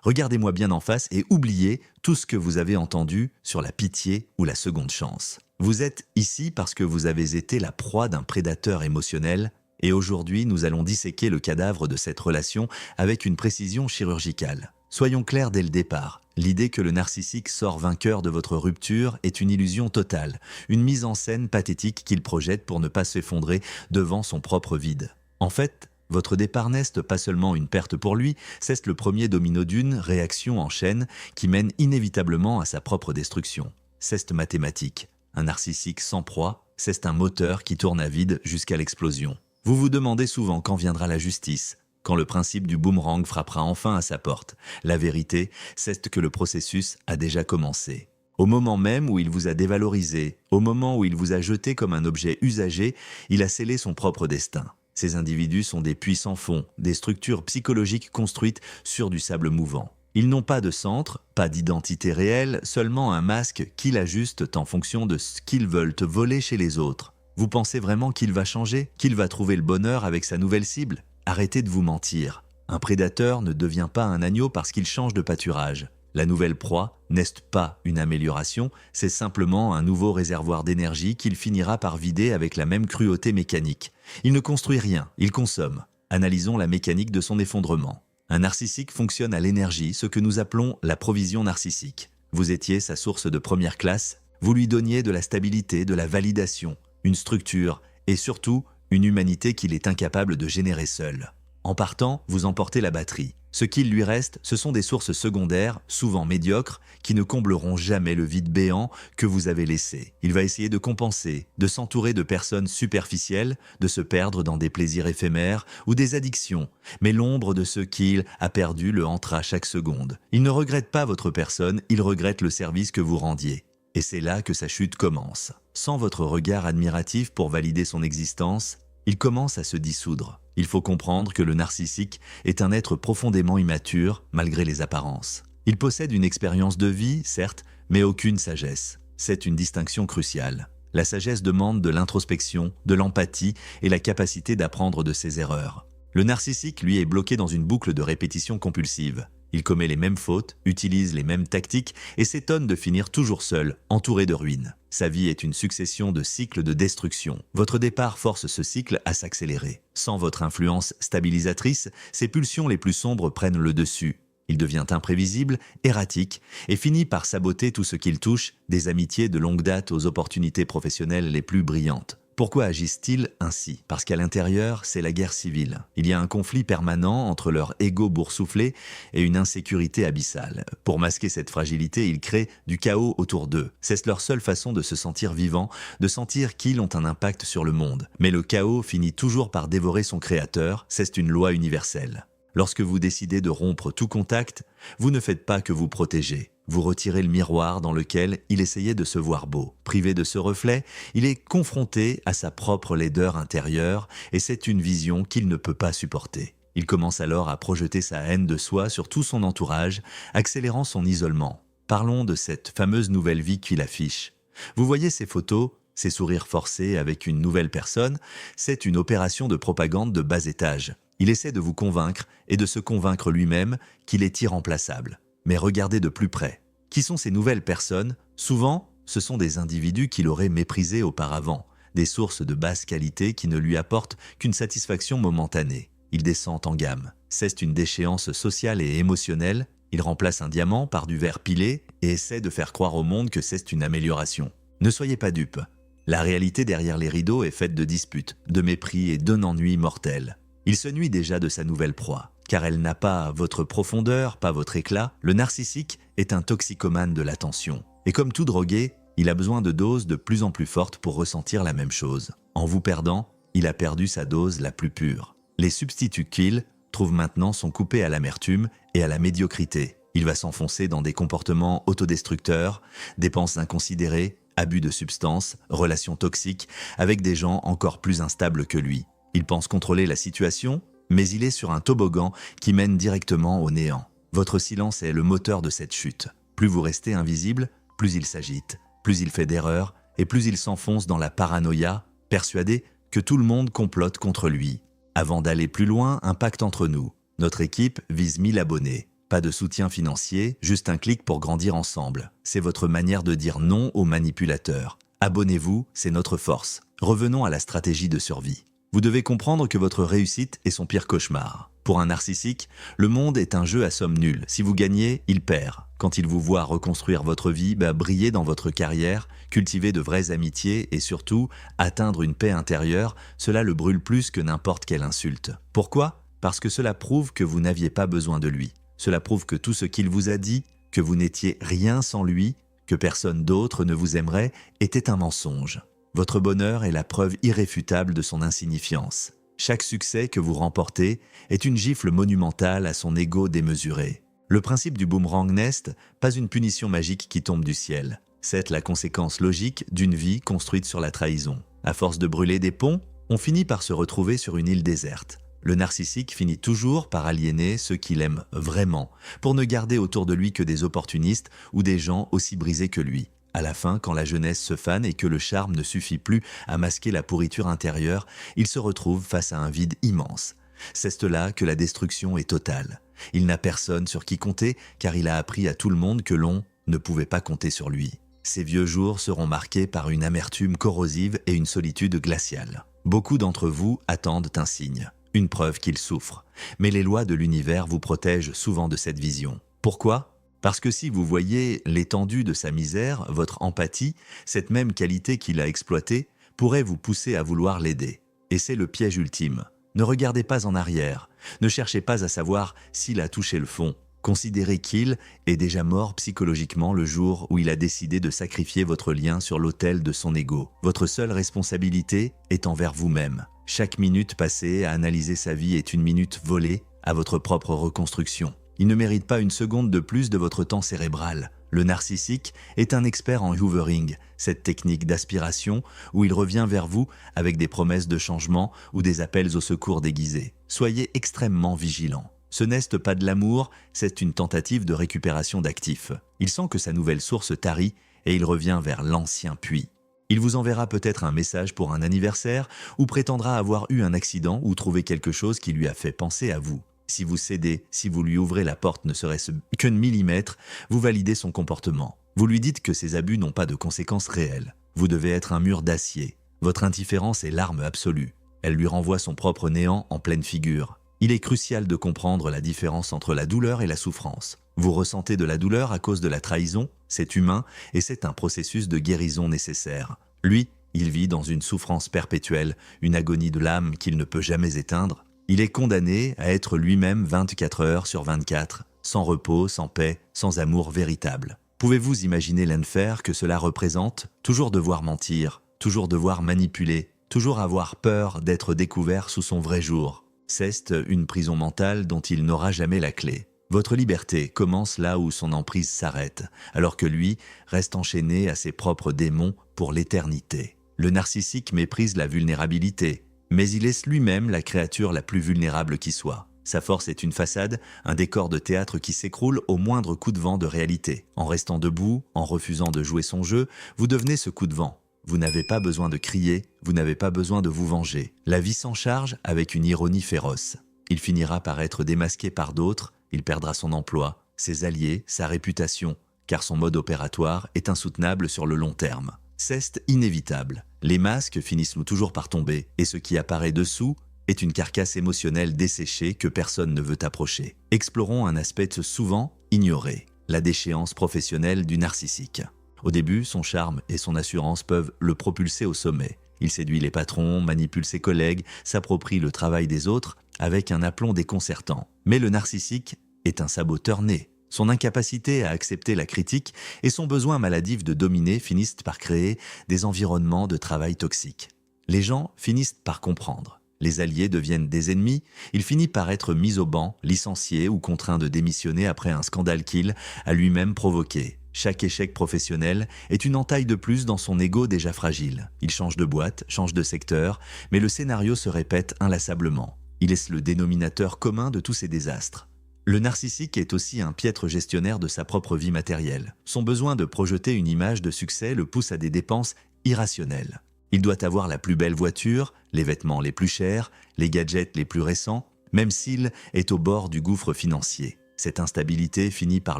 Regardez-moi bien en face et oubliez tout ce que vous avez entendu sur la pitié ou la seconde chance. Vous êtes ici parce que vous avez été la proie d'un prédateur émotionnel et aujourd'hui nous allons disséquer le cadavre de cette relation avec une précision chirurgicale. Soyons clairs dès le départ, l'idée que le narcissique sort vainqueur de votre rupture est une illusion totale, une mise en scène pathétique qu'il projette pour ne pas s'effondrer devant son propre vide. En fait, votre départ n'est pas seulement une perte pour lui, c'est le premier domino d'une réaction en chaîne qui mène inévitablement à sa propre destruction. C'est mathématique. Un narcissique sans proie, c'est un moteur qui tourne à vide jusqu'à l'explosion. Vous vous demandez souvent quand viendra la justice, quand le principe du boomerang frappera enfin à sa porte. La vérité, c'est que le processus a déjà commencé. Au moment même où il vous a dévalorisé, au moment où il vous a jeté comme un objet usagé, il a scellé son propre destin. Ces individus sont des puits sans fond, des structures psychologiques construites sur du sable mouvant. Ils n'ont pas de centre, pas d'identité réelle, seulement un masque qu'ils ajustent en fonction de ce qu'ils veulent voler chez les autres. Vous pensez vraiment qu'il va changer, qu'il va trouver le bonheur avec sa nouvelle cible ? Arrêtez de vous mentir. Un prédateur ne devient pas un agneau parce qu'il change de pâturage. La nouvelle proie n'est pas une amélioration, c'est simplement un nouveau réservoir d'énergie qu'il finira par vider avec la même cruauté mécanique. Il ne construit rien, il consomme. Analysons la mécanique de son effondrement. Un narcissique fonctionne à l'énergie, ce que nous appelons la provision narcissique. Vous étiez sa source de première classe, vous lui donniez de la stabilité, de la validation, une structure et surtout une humanité qu'il est incapable de générer seul. En partant, vous emportez la batterie. Ce qu'il lui reste, ce sont des sources secondaires, souvent médiocres, qui ne combleront jamais le vide béant que vous avez laissé. Il va essayer de compenser, de s'entourer de personnes superficielles, de se perdre dans des plaisirs éphémères ou des addictions. Mais l'ombre de ce qu'il a perdu le hantera chaque seconde. Il ne regrette pas votre personne, il regrette le service que vous rendiez. Et c'est là que sa chute commence. Sans votre regard admiratif pour valider son existence, il commence à se dissoudre. Il faut comprendre que le narcissique est un être profondément immature, malgré les apparences. Il possède une expérience de vie, certes, mais aucune sagesse. C'est une distinction cruciale. La sagesse demande de l'introspection, de l'empathie et la capacité d'apprendre de ses erreurs. Le narcissique, lui, est bloqué dans une boucle de répétition compulsive. Il commet les mêmes fautes, utilise les mêmes tactiques et s'étonne de finir toujours seul, entouré de ruines. Sa vie est une succession de cycles de destruction. Votre départ force ce cycle à s'accélérer. Sans votre influence stabilisatrice, ses pulsions les plus sombres prennent le dessus. Il devient imprévisible, erratique et finit par saboter tout ce qu'il touche, des amitiés de longue date aux opportunités professionnelles les plus brillantes. Pourquoi agissent-ils ainsi ? Parce qu'à l'intérieur, c'est la guerre civile. Il y a un conflit permanent entre leur ego boursouflé et une insécurité abyssale. Pour masquer cette fragilité, ils créent du chaos autour d'eux. C'est leur seule façon de se sentir vivants, de sentir qu'ils ont un impact sur le monde. Mais le chaos finit toujours par dévorer son créateur, c'est une loi universelle. Lorsque vous décidez de rompre tout contact, vous ne faites pas que vous protéger. Vous retirez le miroir dans lequel il essayait de se voir beau. Privé de ce reflet, il est confronté à sa propre laideur intérieure et c'est une vision qu'il ne peut pas supporter. Il commence alors à projeter sa haine de soi sur tout son entourage, accélérant son isolement. Parlons de cette fameuse nouvelle vie qu'il affiche. Vous voyez ces photos, ces sourires forcés avec une nouvelle personne, c'est une opération de propagande de bas étage. Il essaie de vous convaincre et de se convaincre lui-même qu'il est irremplaçable. Mais regardez de plus près. Qui sont ces nouvelles personnes ? Souvent, ce sont des individus qu'il aurait méprisés auparavant, des sources de basse qualité qui ne lui apportent qu'une satisfaction momentanée. Il descend en gamme. C'est une déchéance sociale et émotionnelle. Il remplace un diamant par du verre pilé et essaie de faire croire au monde que c'est une amélioration. Ne soyez pas dupes. La réalité derrière les rideaux est faite de disputes, de mépris et d'un ennui mortel. Il se nuit déjà de sa nouvelle proie. Car elle n'a pas votre profondeur, pas votre éclat, le narcissique est un toxicomane de l'attention. Et comme tout drogué, il a besoin de doses de plus en plus fortes pour ressentir la même chose. En vous perdant, il a perdu sa dose la plus pure. Les substituts qu'il trouve maintenant sont coupés à l'amertume et à la médiocrité. Il va s'enfoncer dans des comportements autodestructeurs, dépenses inconsidérées, abus de substances, relations toxiques, avec des gens encore plus instables que lui. Il pense contrôler la situation, mais il est sur un toboggan qui mène directement au néant. Votre silence est le moteur de cette chute. Plus vous restez invisible, plus il s'agite, plus il fait d'erreurs et plus il s'enfonce dans la paranoïa, persuadé que tout le monde complote contre lui. Avant d'aller plus loin, un pacte entre nous. Notre équipe vise 1000 abonnés. Pas de soutien financier, juste un clic pour grandir ensemble. C'est votre manière de dire non aux manipulateurs. Abonnez-vous, c'est notre force. Revenons à la stratégie de survie. Vous devez comprendre que votre réussite est son pire cauchemar. Pour un narcissique, le monde est un jeu à somme nulle. Si vous gagnez, il perd. Quand il vous voit reconstruire votre vie, briller dans votre carrière, cultiver de vraies amitiés et surtout atteindre une paix intérieure, cela le brûle plus que n'importe quelle insulte. Pourquoi ? Parce que cela prouve que vous n'aviez pas besoin de lui. Cela prouve que tout ce qu'il vous a dit, que vous n'étiez rien sans lui, que personne d'autre ne vous aimerait, était un mensonge. Votre bonheur est la preuve irréfutable de son insignifiance. Chaque succès que vous remportez est une gifle monumentale à son ego démesuré. Le principe du boomerang nest, pas une punition magique qui tombe du ciel. C'est la conséquence logique d'une vie construite sur la trahison. À force de brûler des ponts, on finit par se retrouver sur une île déserte. Le narcissique finit toujours par aliéner ceux qu'il aime vraiment, pour ne garder autour de lui que des opportunistes ou des gens aussi brisés que lui. À la fin, quand la jeunesse se fane et que le charme ne suffit plus à masquer la pourriture intérieure, il se retrouve face à un vide immense. C'est là que la destruction est totale. Il n'a personne sur qui compter car il a appris à tout le monde que l'on ne pouvait pas compter sur lui. Ses vieux jours seront marqués par une amertume corrosive et une solitude glaciale. Beaucoup d'entre vous attendent un signe, une preuve qu'il souffre. Mais les lois de l'univers vous protègent souvent de cette vision. Pourquoi ? Parce que si vous voyez l'étendue de sa misère, votre empathie, cette même qualité qu'il a exploitée, pourrait vous pousser à vouloir l'aider. Et c'est le piège ultime. Ne regardez pas en arrière. Ne cherchez pas à savoir s'il a touché le fond. Considérez qu'il est déjà mort psychologiquement le jour où il a décidé de sacrifier votre lien sur l'autel de son ego. Votre seule responsabilité est envers vous-même. Chaque minute passée à analyser sa vie est une minute volée à votre propre reconstruction. Il ne mérite pas une seconde de plus de votre temps cérébral. Le narcissique est un expert en hoovering, cette technique d'aspiration où il revient vers vous avec des promesses de changement ou des appels au secours déguisés. Soyez extrêmement vigilants. Ce n'est pas de l'amour, c'est une tentative de récupération d'actifs. Il sent que sa nouvelle source tarit et il revient vers l'ancien puits. Il vous enverra peut-être un message pour un anniversaire ou prétendra avoir eu un accident ou trouver quelque chose qui lui a fait penser à vous. Si vous cédez, si vous lui ouvrez la porte ne serait-ce qu'un millimètre, vous validez son comportement. Vous lui dites que ses abus n'ont pas de conséquences réelles. Vous devez être un mur d'acier. Votre indifférence est l'arme absolue. Elle lui renvoie son propre néant en pleine figure. Il est crucial de comprendre la différence entre la douleur et la souffrance. Vous ressentez de la douleur à cause de la trahison, c'est humain et c'est un processus de guérison nécessaire. Lui, il vit dans une souffrance perpétuelle, une agonie de l'âme qu'il ne peut jamais éteindre. Il est condamné à être lui-même 24 heures sur 24, sans repos, sans paix, sans amour véritable. Pouvez-vous imaginer l'enfer que cela représente ? Toujours devoir mentir, toujours devoir manipuler, toujours avoir peur d'être découvert sous son vrai jour. C'est une prison mentale dont il n'aura jamais la clé. Votre liberté commence là où son emprise s'arrête, alors que lui reste enchaîné à ses propres démons pour l'éternité. Le narcissique méprise la vulnérabilité, mais il est lui-même la créature la plus vulnérable qui soit. Sa force est une façade, un décor de théâtre qui s'écroule au moindre coup de vent de réalité. En restant debout, en refusant de jouer son jeu, vous devenez ce coup de vent. Vous n'avez pas besoin de crier, vous n'avez pas besoin de vous venger. La vie s'en charge avec une ironie féroce. Il finira par être démasqué par d'autres, il perdra son emploi, ses alliés, sa réputation, car son mode opératoire est insoutenable sur le long terme. C'est inévitable. Les masques finissent toujours par tomber, et ce qui apparaît dessous est une carcasse émotionnelle desséchée que personne ne veut approcher. Explorons un aspect souvent ignoré, la déchéance professionnelle du narcissique. Au début, son charme et son assurance peuvent le propulser au sommet. Il séduit les patrons, manipule ses collègues, s'approprie le travail des autres avec un aplomb déconcertant. Mais le narcissique est un saboteur né. Son incapacité à accepter la critique et son besoin maladif de dominer finissent par créer des environnements de travail toxiques. Les gens finissent par comprendre. Les alliés deviennent des ennemis, il finit par être mis au banc, licencié ou contraint de démissionner après un scandale qu'il a lui-même provoqué. Chaque échec professionnel est une entaille de plus dans son ego déjà fragile. Il change de boîte, change de secteur, mais le scénario se répète inlassablement. Il est le dénominateur commun de tous ces désastres. Le narcissique est aussi un piètre gestionnaire de sa propre vie matérielle. Son besoin de projeter une image de succès le pousse à des dépenses irrationnelles. Il doit avoir la plus belle voiture, les vêtements les plus chers, les gadgets les plus récents, même s'il est au bord du gouffre financier. Cette instabilité finit par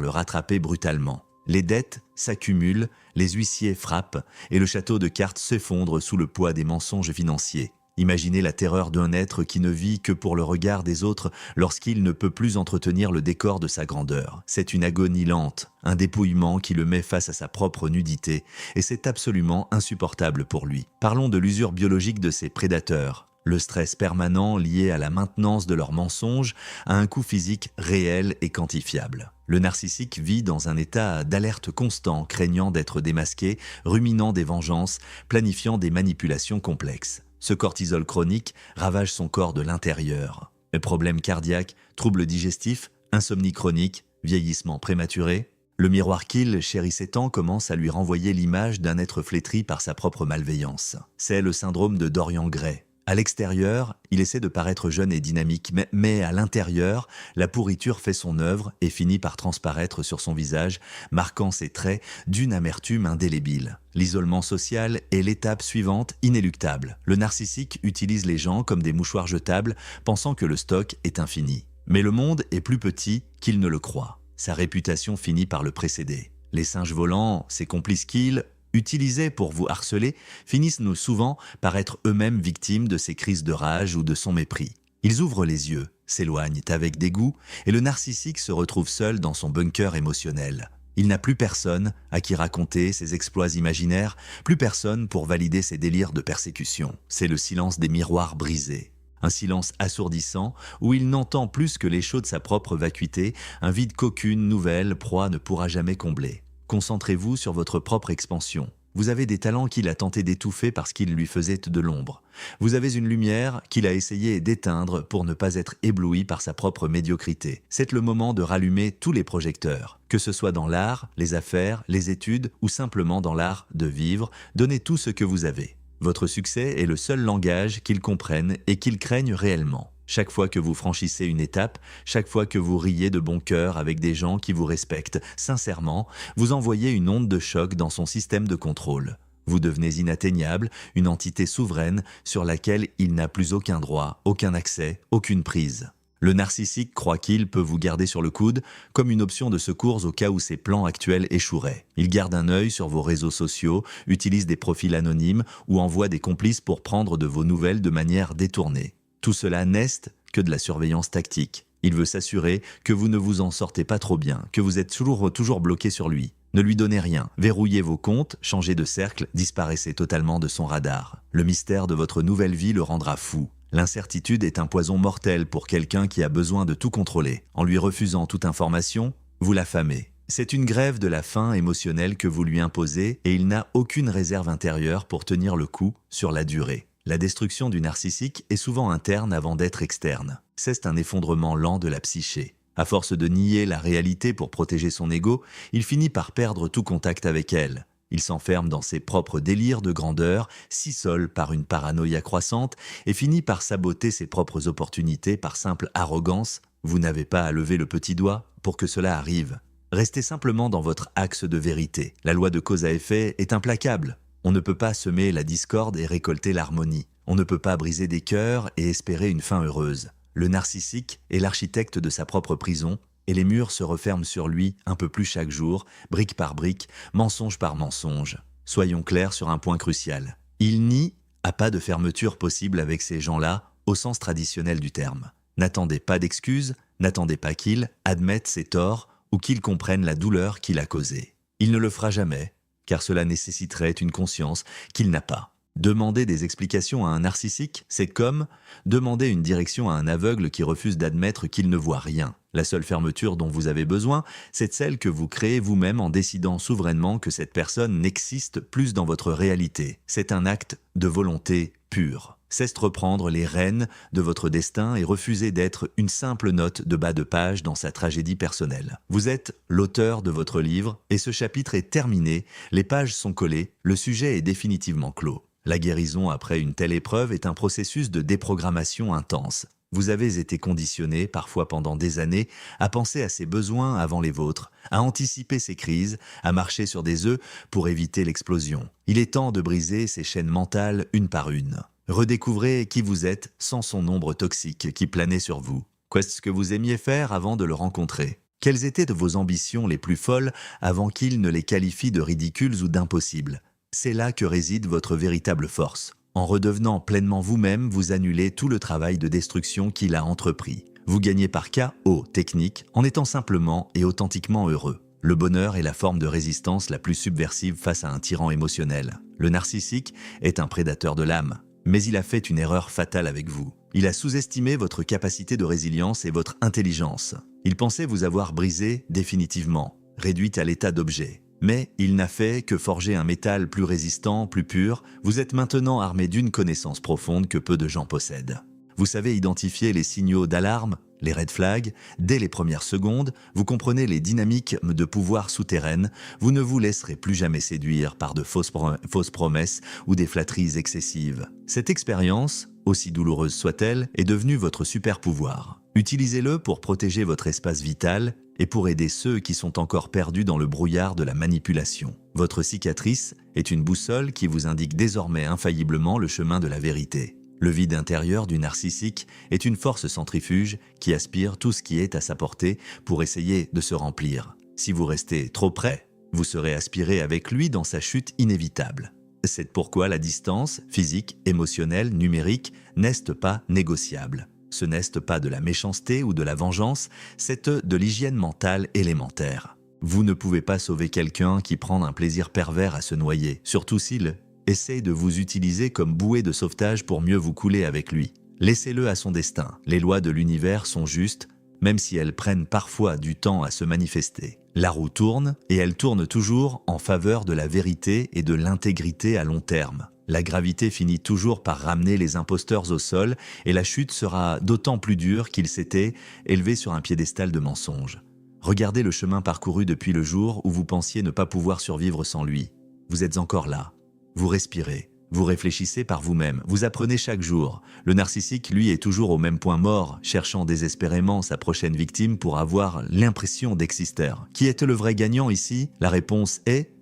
le rattraper brutalement. Les dettes s'accumulent, les huissiers frappent et le château de cartes s'effondre sous le poids des mensonges financiers. Imaginez la terreur d'un être qui ne vit que pour le regard des autres lorsqu'il ne peut plus entretenir le décor de sa grandeur. C'est une agonie lente, un dépouillement qui le met face à sa propre nudité, et c'est absolument insupportable pour lui. Parlons de l'usure biologique de ces prédateurs. Le stress permanent lié à la maintenance de leurs mensonges a un coût physique réel et quantifiable. Le narcissique vit dans un état d'alerte constant, craignant d'être démasqué, ruminant des vengeances, planifiant des manipulations complexes. Ce cortisol chronique ravage son corps de l'intérieur. Problèmes cardiaques, troubles digestifs, insomnie chronique, vieillissement prématuré. Le miroir qu'il chérissait tant commence à lui renvoyer l'image d'un être flétri par sa propre malveillance. C'est le syndrome de Dorian Gray. À l'extérieur, il essaie de paraître jeune et dynamique, mais à l'intérieur, la pourriture fait son œuvre et finit par transparaître sur son visage, marquant ses traits d'une amertume indélébile. L'isolement social est l'étape suivante, inéluctable. Le narcissique utilise les gens comme des mouchoirs jetables, pensant que le stock est infini. Mais le monde est plus petit qu'il ne le croit. Sa réputation finit par le précéder. Les singes volants, ses complices qu'ils utilisés pour vous harceler, finissent souvent par être eux-mêmes victimes de ces crises de rage ou de son mépris. Ils ouvrent les yeux, s'éloignent avec dégoût, et le narcissique se retrouve seul dans son bunker émotionnel. Il n'a plus personne à qui raconter ses exploits imaginaires, plus personne pour valider ses délires de persécution. C'est le silence des miroirs brisés. Un silence assourdissant où il n'entend plus que l'écho de sa propre vacuité, un vide qu'aucune nouvelle proie ne pourra jamais combler. Concentrez-vous sur votre propre expansion. Vous avez des talents qu'il a tenté d'étouffer parce qu'ils lui faisaient de l'ombre. Vous avez une lumière qu'il a essayé d'éteindre pour ne pas être ébloui par sa propre médiocrité. C'est le moment de rallumer tous les projecteurs. Que ce soit dans l'art, les affaires, les études ou simplement dans l'art de vivre, donnez tout ce que vous avez. Votre succès est le seul langage qu'ils comprennent et qu'ils craignent réellement. Chaque fois que vous franchissez une étape, chaque fois que vous riez de bon cœur avec des gens qui vous respectent sincèrement, vous envoyez une onde de choc dans son système de contrôle. Vous devenez inatteignable, une entité souveraine sur laquelle il n'a plus aucun droit, aucun accès, aucune prise. Le narcissique croit qu'il peut vous garder sur le coude comme une option de secours au cas où ses plans actuels échoueraient. Il garde un œil sur vos réseaux sociaux, utilise des profils anonymes ou envoie des complices pour prendre de vos nouvelles de manière détournée. Tout cela n'est que de la surveillance tactique. Il veut s'assurer que vous ne vous en sortez pas trop bien, que vous êtes toujours bloqué sur lui. Ne lui donnez rien, verrouillez vos comptes, changez de cercle, disparaissez totalement de son radar. Le mystère de votre nouvelle vie le rendra fou. L'incertitude est un poison mortel pour quelqu'un qui a besoin de tout contrôler. En lui refusant toute information, vous l'affamez. C'est une grève de la faim émotionnelle que vous lui imposez et il n'a aucune réserve intérieure pour tenir le coup sur la durée. La destruction du narcissique est souvent interne avant d'être externe. C'est un effondrement lent de la psyché. À force de nier la réalité pour protéger son ego, il finit par perdre tout contact avec elle. Il s'enferme dans ses propres délires de grandeur, s'isole par une paranoïa croissante et finit par saboter ses propres opportunités par simple arrogance. Vous n'avez pas à lever le petit doigt pour que cela arrive. Restez simplement dans votre axe de vérité. La loi de cause à effet est implacable. On ne peut pas semer la discorde et récolter l'harmonie. On ne peut pas briser des cœurs et espérer une fin heureuse. Le narcissique est l'architecte de sa propre prison et les murs se referment sur lui un peu plus chaque jour, brique par brique, mensonge par mensonge. Soyons clairs sur un point crucial. Il nie à pas de fermeture possible avec ces gens-là au sens traditionnel du terme. N'attendez pas d'excuses, n'attendez pas qu'il admette ses torts ou qu'il comprenne la douleur qu'il a causée. Il ne le fera jamais, car cela nécessiterait une conscience qu'il n'a pas. Demander des explications à un narcissique, c'est comme demander une direction à un aveugle qui refuse d'admettre qu'il ne voit rien. La seule fermeture dont vous avez besoin, c'est celle que vous créez vous-même en décidant souverainement que cette personne n'existe plus dans votre réalité. C'est un acte de volonté pure. C'est reprendre les rênes de votre destin et refuser d'être une simple note de bas de page dans sa tragédie personnelle. Vous êtes l'auteur de votre livre et ce chapitre est terminé, les pages sont collées, le sujet est définitivement clos. La guérison après une telle épreuve est un processus de déprogrammation intense. Vous avez été conditionné, parfois pendant des années, à penser à ses besoins avant les vôtres, à anticiper ses crises, à marcher sur des œufs pour éviter l'explosion. Il est temps de briser ces chaînes mentales une par une. Redécouvrez qui vous êtes sans son ombre toxique qui planait sur vous. Qu'est-ce que vous aimiez faire avant de le rencontrer ? Quelles étaient vos ambitions les plus folles avant qu'il ne les qualifie de ridicules ou d'impossibles? C'est là que réside votre véritable force. En redevenant pleinement vous-même, vous annulez tout le travail de destruction qu'il a entrepris. Vous gagnez par KO technique en étant simplement et authentiquement heureux. Le bonheur est la forme de résistance la plus subversive face à un tyran émotionnel. Le narcissique est un prédateur de l'âme, mais il a fait une erreur fatale avec vous. Il a sous-estimé votre capacité de résilience et votre intelligence. Il pensait vous avoir brisé définitivement, réduite à l'état d'objet. Mais il n'a fait que forger un métal plus résistant, plus pur. Vous êtes maintenant armé d'une connaissance profonde que peu de gens possèdent. Vous savez identifier les signaux d'alarme, les red flags, dès les premières secondes, vous comprenez les dynamiques de pouvoir souterraines, vous ne vous laisserez plus jamais séduire par de fausses promesses ou des flatteries excessives. Cette expérience, aussi douloureuse soit-elle, est devenue votre super pouvoir. Utilisez-le pour protéger votre espace vital et pour aider ceux qui sont encore perdus dans le brouillard de la manipulation. Votre cicatrice est une boussole qui vous indique désormais infailliblement le chemin de la vérité. Le vide intérieur du narcissique est une force centrifuge qui aspire tout ce qui est à sa portée pour essayer de se remplir. Si vous restez trop près, vous serez aspiré avec lui dans sa chute inévitable. C'est pourquoi la distance, physique, émotionnelle, numérique, n'est pas négociable. Ce n'est pas de la méchanceté ou de la vengeance, c'est de l'hygiène mentale élémentaire. Vous ne pouvez pas sauver quelqu'un qui prend un plaisir pervers à se noyer, surtout s'il essaye de vous utiliser comme bouée de sauvetage pour mieux vous couler avec lui. Laissez-le à son destin. Les lois de l'univers sont justes, même si elles prennent parfois du temps à se manifester. La roue tourne, et elle tourne toujours en faveur de la vérité et de l'intégrité à long terme. La gravité finit toujours par ramener les imposteurs au sol, et la chute sera d'autant plus dure qu'ils s'étaient élevés sur un piédestal de mensonges. Regardez le chemin parcouru depuis le jour où vous pensiez ne pas pouvoir survivre sans lui. Vous êtes encore là. Vous respirez, vous réfléchissez par vous-même, vous apprenez chaque jour. Le narcissique, lui, est toujours au même point mort, cherchant désespérément sa prochaine victime pour avoir l'impression d'exister. Qui est le vrai gagnant ici? La réponse est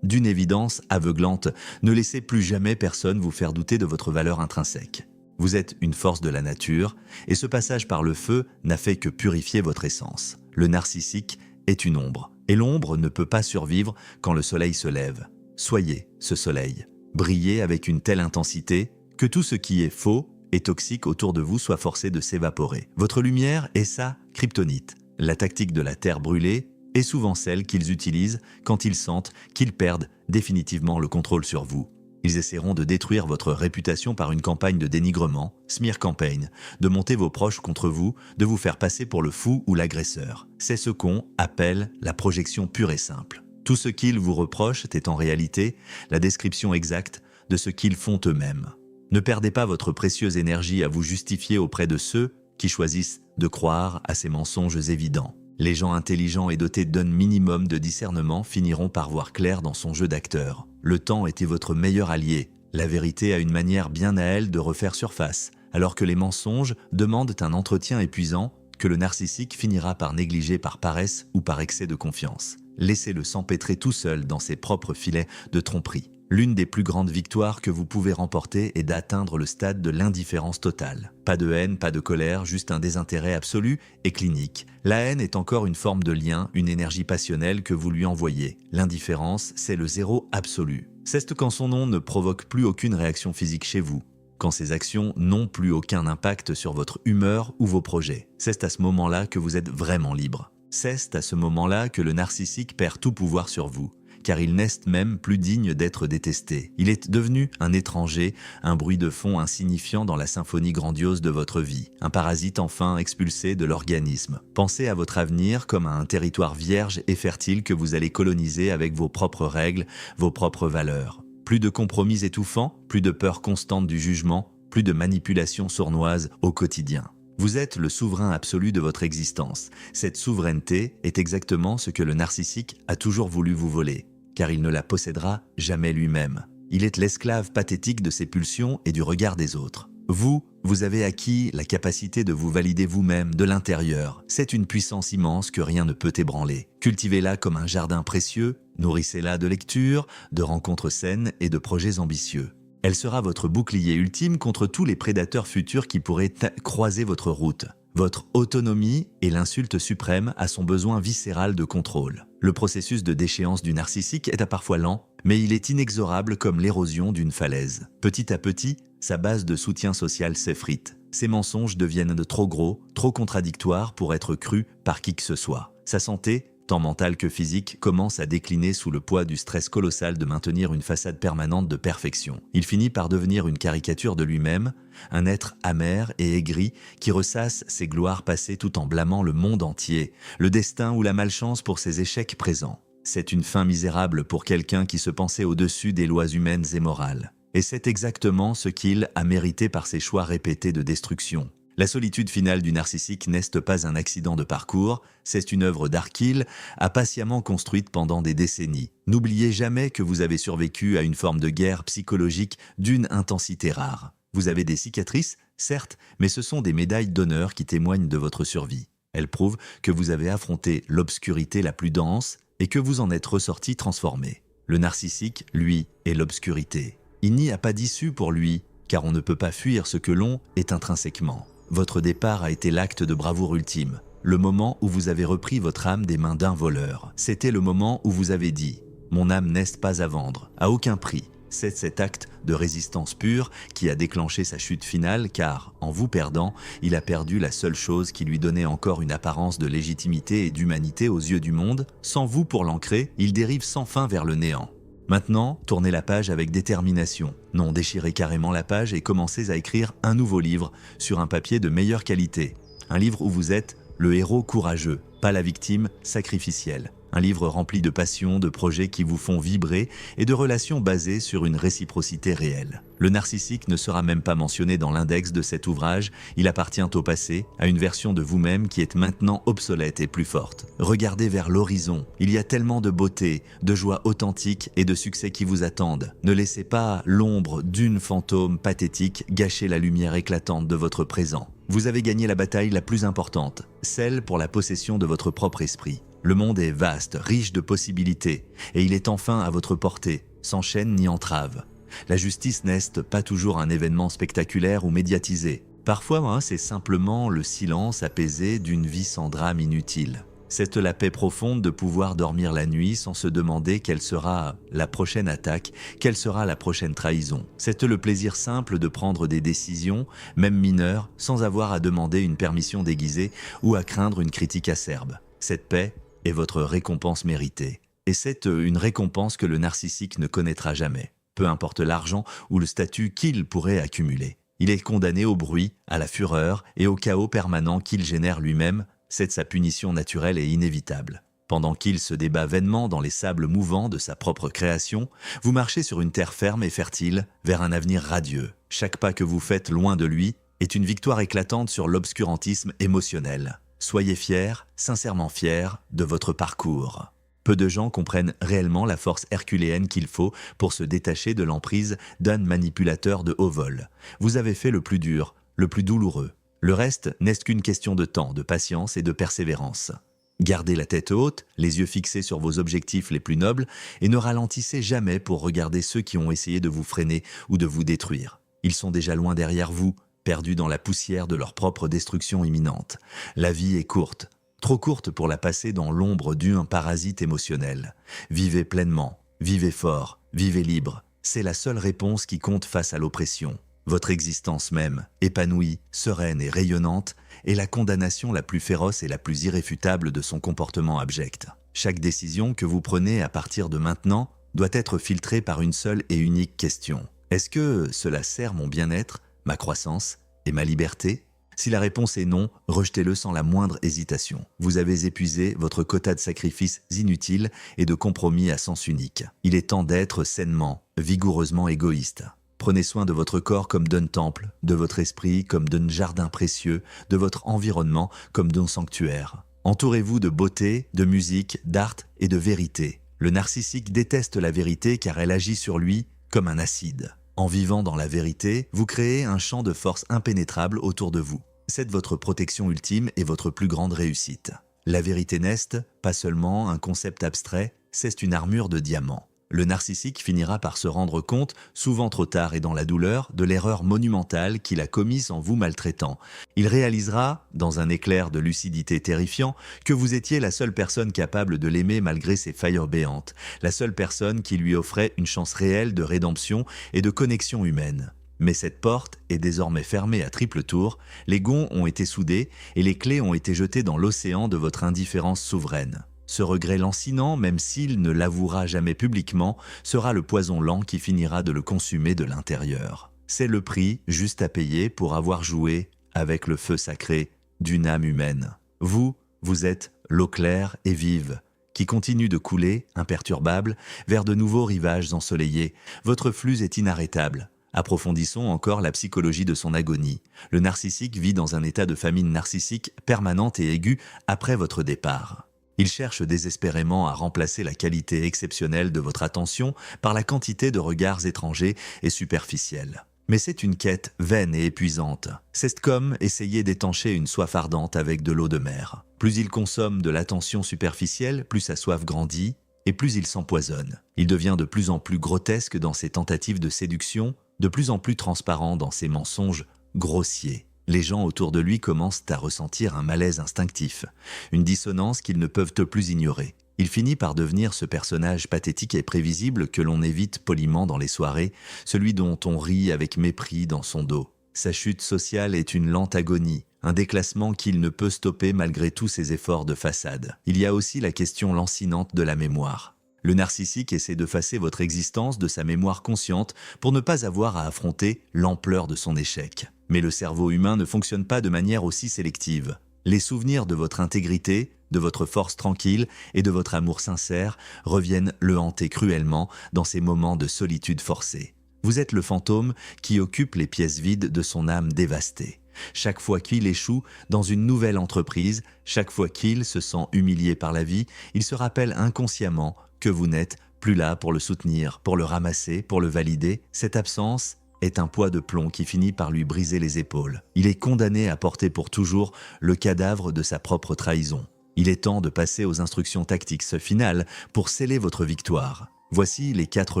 d'une évidence aveuglante. Ne laissez plus jamais personne vous faire douter de votre valeur intrinsèque. Vous êtes une force de la nature, et ce passage par le feu n'a fait que purifier votre essence. Le narcissique est une ombre, et l'ombre ne peut pas survivre quand le soleil se lève. Soyez ce soleil. Brillez avec une telle intensité que tout ce qui est faux et toxique autour de vous soit forcé de s'évaporer. Votre lumière est sa kryptonite. La tactique de la terre brûlée est souvent celle qu'ils utilisent quand ils sentent qu'ils perdent définitivement le contrôle sur vous. Ils essaieront de détruire votre réputation par une campagne de dénigrement, smear campaign, de monter vos proches contre vous, de vous faire passer pour le fou ou l'agresseur. C'est ce qu'on appelle la projection pure et simple. Tout ce qu'ils vous reprochent est en réalité la description exacte de ce qu'ils font eux-mêmes. Ne perdez pas votre précieuse énergie à vous justifier auprès de ceux qui choisissent de croire à ces mensonges évidents. Les gens intelligents et dotés d'un minimum de discernement finiront par voir clair dans son jeu d'acteur. Le temps était votre meilleur allié. La vérité a une manière bien à elle de refaire surface, alors que les mensonges demandent un entretien épuisant que le narcissique finira par négliger par paresse ou par excès de confiance. Laissez-le s'empêtrer tout seul dans ses propres filets de tromperie. L'une des plus grandes victoires que vous pouvez remporter est d'atteindre le stade de l'indifférence totale. Pas de haine, pas de colère, juste un désintérêt absolu et clinique. La haine est encore une forme de lien, une énergie passionnelle que vous lui envoyez. L'indifférence, c'est le zéro absolu. C'est quand son nom ne provoque plus aucune réaction physique chez vous, quand ses actions n'ont plus aucun impact sur votre humeur ou vos projets. C'est à ce moment-là que vous êtes vraiment libre. C'est à ce moment-là que le narcissique perd tout pouvoir sur vous, car il n'est même plus digne d'être détesté. Il est devenu un étranger, un bruit de fond insignifiant dans la symphonie grandiose de votre vie, un parasite enfin expulsé de l'organisme. Pensez à votre avenir comme à un territoire vierge et fertile que vous allez coloniser avec vos propres règles, vos propres valeurs. Plus de compromis étouffants, plus de peur constante du jugement, plus de manipulation sournoise au quotidien. Vous êtes le souverain absolu de votre existence. Cette souveraineté est exactement ce que le narcissique a toujours voulu vous voler, car il ne la possédera jamais lui-même. Il est l'esclave pathétique de ses pulsions et du regard des autres. Vous avez acquis la capacité de vous valider vous-même de l'intérieur. C'est une puissance immense que rien ne peut ébranler. Cultivez-la comme un jardin précieux, nourrissez-la de lectures, de rencontres saines et de projets ambitieux. Elle sera votre bouclier ultime contre tous les prédateurs futurs qui pourraient croiser votre route. Votre autonomie est l'insulte suprême à son besoin viscéral de contrôle. Le processus de déchéance du narcissique est parfois lent, mais il est inexorable comme l'érosion d'une falaise. Petit à petit, sa base de soutien social s'effrite. Ses mensonges deviennent trop gros, trop contradictoires pour être crus par qui que ce soit. Sa santé, tant mentale que physique, commence à décliner sous le poids du stress colossal de maintenir une façade permanente de perfection. Il finit par devenir une caricature de lui-même, un être amer et aigri qui ressasse ses gloires passées tout en blâmant le monde entier, le destin ou la malchance pour ses échecs présents. C'est une fin misérable pour quelqu'un qui se pensait au-dessus des lois humaines et morales. Et c'est exactement ce qu'il a mérité par ses choix répétés de destruction. La solitude finale du narcissique n'est pas un accident de parcours, c'est une œuvre d'art qu'il a patiemment construite pendant des décennies. N'oubliez jamais que vous avez survécu à une forme de guerre psychologique d'une intensité rare. Vous avez des cicatrices, certes, mais ce sont des médailles d'honneur qui témoignent de votre survie. Elles prouvent que vous avez affronté l'obscurité la plus dense et que vous en êtes ressorti transformé. Le narcissique, lui, est l'obscurité. Il n'y a pas d'issue pour lui, car on ne peut pas fuir ce que l'on est intrinsèquement. Votre départ a été l'acte de bravoure ultime, le moment où vous avez repris votre âme des mains d'un voleur. C'était le moment où vous avez dit « Mon âme n'est pas à vendre, à aucun prix ». C'est cet acte de résistance pure qui a déclenché sa chute finale car, en vous perdant, il a perdu la seule chose qui lui donnait encore une apparence de légitimité et d'humanité aux yeux du monde. Sans vous pour l'ancrer, il dérive sans fin vers le néant. Maintenant, tournez la page avec détermination. Non, déchirez carrément la page et commencez à écrire un nouveau livre sur un papier de meilleure qualité. Un livre où vous êtes le héros courageux, pas la victime sacrificielle. Un livre rempli de passion, de projets qui vous font vibrer et de relations basées sur une réciprocité réelle. Le narcissique ne sera même pas mentionné dans l'index de cet ouvrage, il appartient au passé, à une version de vous-même qui est maintenant obsolète et plus forte. Regardez vers l'horizon, il y a tellement de beauté, de joie authentique et de succès qui vous attendent. Ne laissez pas l'ombre d'une fantôme pathétique gâcher la lumière éclatante de votre présent. Vous avez gagné la bataille la plus importante, celle pour la possession de votre propre esprit. Le monde est vaste, riche de possibilités, et il est enfin à votre portée, sans chaîne ni entrave. La justice n'est pas toujours un événement spectaculaire ou médiatisé. Parfois, c'est simplement le silence apaisé d'une vie sans drame inutile. C'est la paix profonde de pouvoir dormir la nuit sans se demander quelle sera la prochaine attaque, quelle sera la prochaine trahison. C'est le plaisir simple de prendre des décisions, même mineures, sans avoir à demander une permission déguisée ou à craindre une critique acerbe. Cette paix est votre récompense méritée. Et c'est une récompense que le narcissique ne connaîtra jamais, peu importe l'argent ou le statut qu'il pourrait accumuler. Il est condamné au bruit, à la fureur et au chaos permanent qu'il génère lui-même. C'est sa punition naturelle et inévitable. Pendant qu'il se débat vainement dans les sables mouvants de sa propre création, vous marchez sur une terre ferme et fertile vers un avenir radieux. Chaque pas que vous faites loin de lui est une victoire éclatante sur l'obscurantisme émotionnel. Soyez fiers, sincèrement fiers, de votre parcours. Peu de gens comprennent réellement la force herculéenne qu'il faut pour se détacher de l'emprise d'un manipulateur de haut vol. Vous avez fait le plus dur, le plus douloureux. Le reste n'est qu'une question de temps, de patience et de persévérance. Gardez la tête haute, les yeux fixés sur vos objectifs les plus nobles et ne ralentissez jamais pour regarder ceux qui ont essayé de vous freiner ou de vous détruire. Ils sont déjà loin derrière vous, perdus dans la poussière de leur propre destruction imminente. La vie est courte, trop courte pour la passer dans l'ombre d'un parasite émotionnel. Vivez pleinement, vivez fort, vivez libre. C'est la seule réponse qui compte face à l'oppression. Votre existence même, épanouie, sereine et rayonnante, est la condamnation la plus féroce et la plus irréfutable de son comportement abject. Chaque décision que vous prenez à partir de maintenant doit être filtrée par une seule et unique question. Est-ce que cela sert mon bien-être, ma croissance et ma liberté? Si la réponse est non, rejetez-le sans la moindre hésitation. Vous avez épuisé votre quota de sacrifices inutiles et de compromis à sens unique. Il est temps d'être sainement, vigoureusement égoïste. Prenez soin de votre corps comme d'un temple, de votre esprit comme d'un jardin précieux, de votre environnement comme d'un sanctuaire. Entourez-vous de beauté, de musique, d'art et de vérité. Le narcissique déteste la vérité car elle agit sur lui comme un acide. En vivant dans la vérité, vous créez un champ de force impénétrable autour de vous. C'est votre protection ultime et votre plus grande réussite. La vérité n'est pas seulement un concept abstrait, c'est une armure de diamant. le narcissique finira par se rendre compte, souvent trop tard et dans la douleur, de l'erreur monumentale qu'il a commise en vous maltraitant. Il réalisera, dans un éclair de lucidité terrifiant, que vous étiez la seule personne capable de l'aimer malgré ses failles béantes, la seule personne qui lui offrait une chance réelle de rédemption et de connexion humaine. Mais cette porte est désormais fermée à triple tour, les gonds ont été soudés et les clés ont été jetées dans l'océan de votre indifférence souveraine. Ce regret lancinant, même s'il ne l'avouera jamais publiquement, sera le poison lent qui finira de le consumer de l'intérieur. C'est le prix juste à payer pour avoir joué avec le feu sacré d'une âme humaine. Vous êtes l'eau claire et vive, qui continue de couler, imperturbable, vers de nouveaux rivages ensoleillés. Votre flux est inarrêtable. Approfondissons encore la psychologie de son agonie. Le narcissique vit dans un état de famine narcissique permanente et aiguë après votre départ. Il cherche désespérément à remplacer la qualité exceptionnelle de votre attention par la quantité de regards étrangers et superficiels. Mais c'est une quête vaine et épuisante. C'est comme essayer d'étancher une soif ardente avec de l'eau de mer. Plus il consomme de l'attention superficielle, plus sa soif grandit et plus il s'empoisonne. Il devient de plus en plus grotesque dans ses tentatives de séduction, de plus en plus transparent dans ses mensonges grossiers. Les gens autour de lui commencent à ressentir un malaise instinctif, une dissonance qu'ils ne peuvent plus ignorer. Il finit par devenir ce personnage pathétique et prévisible que l'on évite poliment dans les soirées, celui dont on rit avec mépris dans son dos. Sa chute sociale est une lente agonie, un déclassement qu'il ne peut stopper malgré tous ses efforts de façade. Il y a aussi la question lancinante de la mémoire. Le narcissique essaie de effacer votre existence de sa mémoire consciente pour ne pas avoir à affronter l'ampleur de son échec. Mais le cerveau humain ne fonctionne pas de manière aussi sélective. Les souvenirs de votre intégrité, de votre force tranquille et de votre amour sincère reviennent le hanter cruellement dans ces moments de solitude forcée. Vous êtes le fantôme qui occupe les pièces vides de son âme dévastée. Chaque fois qu'il échoue dans une nouvelle entreprise, chaque fois qu'il se sent humilié par la vie, il se rappelle inconsciemment que vous n'êtes plus là pour le soutenir, pour le ramasser, pour le valider. Cette absence est un poids de plomb qui finit par lui briser les épaules. Il est condamné à porter pour toujours le cadavre de sa propre trahison. Il est temps de passer aux instructions tactiques finales pour sceller votre victoire. Voici les 4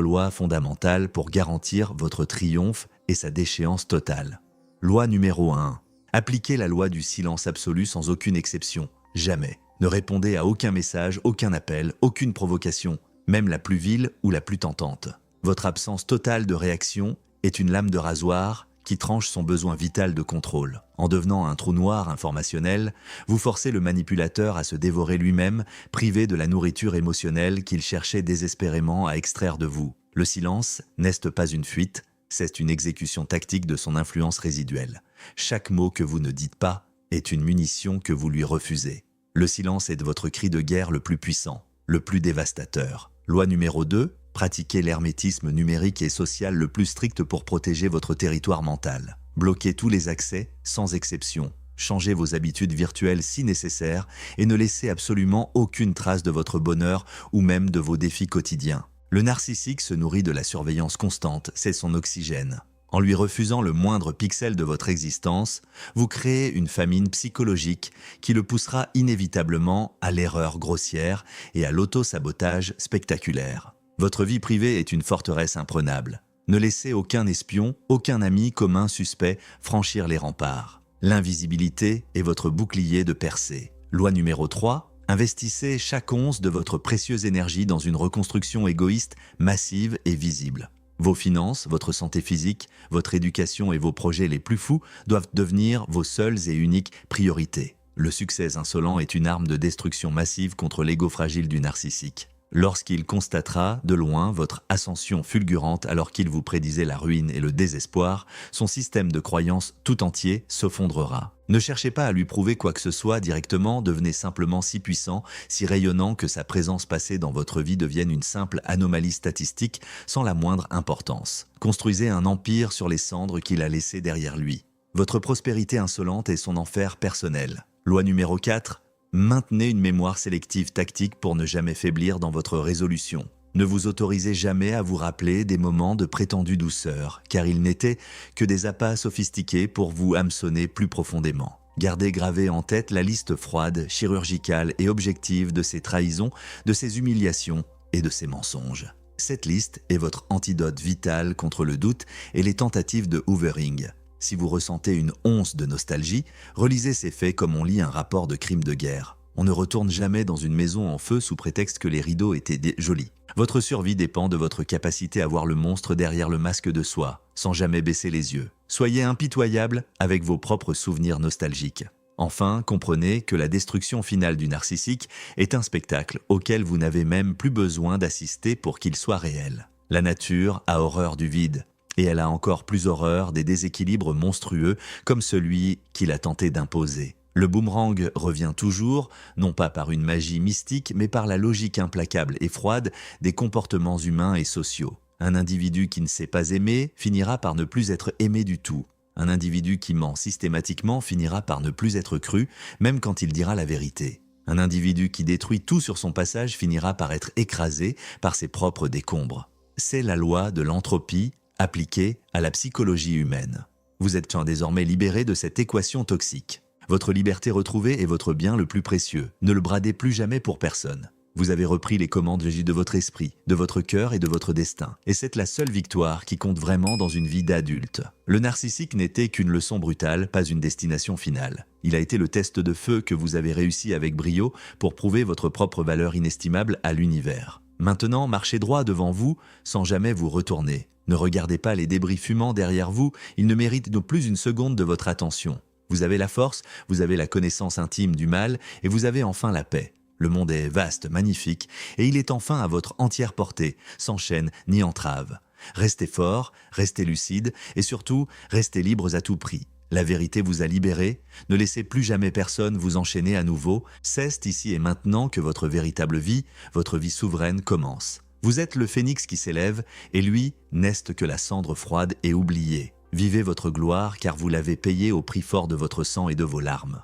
lois fondamentales pour garantir votre triomphe et sa déchéance totale. Loi numéro 1. Appliquez la loi du silence absolu sans aucune exception. Jamais. Ne répondez à aucun message, aucun appel, aucune provocation, même la plus vile ou la plus tentante. Votre absence totale de réaction est une lame de rasoir qui tranche son besoin vital de contrôle. En devenant un trou noir informationnel, vous forcez le manipulateur à se dévorer lui-même, privé de la nourriture émotionnelle qu'il cherchait désespérément à extraire de vous. Le silence n'est pas une fuite, c'est une exécution tactique de son influence résiduelle. Chaque mot que vous ne dites pas est une munition que vous lui refusez. Le silence est votre cri de guerre le plus puissant, le plus dévastateur. Loi numéro 2. Pratiquez l'hermétisme numérique et social le plus strict pour protéger votre territoire mental. Bloquez tous les accès, sans exception. Changez vos habitudes virtuelles si nécessaire et ne laissez absolument aucune trace de votre bonheur ou même de vos défis quotidiens. Le narcissique se nourrit de la surveillance constante, c'est son oxygène. En lui refusant le moindre pixel de votre existence, vous créez une famine psychologique qui le poussera inévitablement à l'erreur grossière et à l'auto-sabotage spectaculaire. Votre vie privée est une forteresse imprenable. Ne laissez aucun espion, aucun ami commun suspect franchir les remparts. L'invisibilité est votre bouclier de percée. Loi numéro 3. Investissez chaque once de votre précieuse énergie dans une reconstruction égoïste, massive et visible. Vos finances, votre santé physique, votre éducation et vos projets les plus fous doivent devenir vos seules et uniques priorités. Le succès insolent est une arme de destruction massive contre l'ego fragile du narcissique. Lorsqu'il constatera de loin votre ascension fulgurante alors qu'il vous prédisait la ruine et le désespoir, son système de croyances tout entier s'effondrera. Ne cherchez pas à lui prouver quoi que ce soit directement, devenez simplement si puissant, si rayonnant que sa présence passée dans votre vie devienne une simple anomalie statistique sans la moindre importance. Construisez un empire sur les cendres qu'il a laissées derrière lui. Votre prospérité insolente est son enfer personnel. Loi numéro 4. Maintenez une mémoire sélective tactique pour ne jamais faiblir dans votre résolution. Ne vous autorisez jamais à vous rappeler des moments de prétendue douceur, car ils n'étaient que des appâts sophistiqués pour vous hameçonner plus profondément. Gardez gravée en tête la liste froide, chirurgicale et objective de ses trahisons, de ses humiliations et de ses mensonges. Cette liste est votre antidote vital contre le doute et les tentatives de hoovering. Si vous ressentez une once de nostalgie, relisez ces faits comme on lit un rapport de crime de guerre. On ne retourne jamais dans une maison en feu sous prétexte que les rideaux étaient jolis. Votre survie dépend de votre capacité à voir le monstre derrière le masque de soi, sans jamais baisser les yeux. Soyez impitoyable avec vos propres souvenirs nostalgiques. Enfin, comprenez que la destruction finale du narcissique est un spectacle auquel vous n'avez même plus besoin d'assister pour qu'il soit réel. La nature a horreur du vide, et elle a encore plus horreur des déséquilibres monstrueux comme celui qu'il a tenté d'imposer. Le boomerang revient toujours, non pas par une magie mystique, mais par la logique implacable et froide des comportements humains et sociaux. Un individu qui ne sait pas aimer finira par ne plus être aimé du tout. Un individu qui ment systématiquement finira par ne plus être cru, même quand il dira la vérité. Un individu qui détruit tout sur son passage finira par être écrasé par ses propres décombres. C'est la loi de l'entropie appliquée à la psychologie humaine. Vous êtes désormais libéré de cette équation toxique. Votre liberté retrouvée est votre bien le plus précieux. Ne le bradez plus jamais pour personne. Vous avez repris les commandes de votre esprit, de votre cœur et de votre destin. Et c'est la seule victoire qui compte vraiment dans une vie d'adulte. Le narcissique n'était qu'une leçon brutale, pas une destination finale. Il a été le test de feu que vous avez réussi avec brio pour prouver votre propre valeur inestimable à l'univers. Maintenant, marchez droit devant vous sans jamais vous retourner. Ne regardez pas les débris fumants derrière vous, ils ne méritent non plus une seconde de votre attention. Vous avez la force, vous avez la connaissance intime du mal et vous avez enfin la paix. Le monde est vaste, magnifique, et il est enfin à votre entière portée, sans chaîne ni entrave. Restez fort, restez lucide, et surtout, restez libres à tout prix. La vérité vous a libéré, ne laissez plus jamais personne vous enchaîner à nouveau, c'est ici et maintenant que votre véritable vie, votre vie souveraine commence. Vous êtes le phénix qui s'élève, et lui n'est que la cendre froide et oubliée. Vivez votre gloire car vous l'avez payée au prix fort de votre sang et de vos larmes.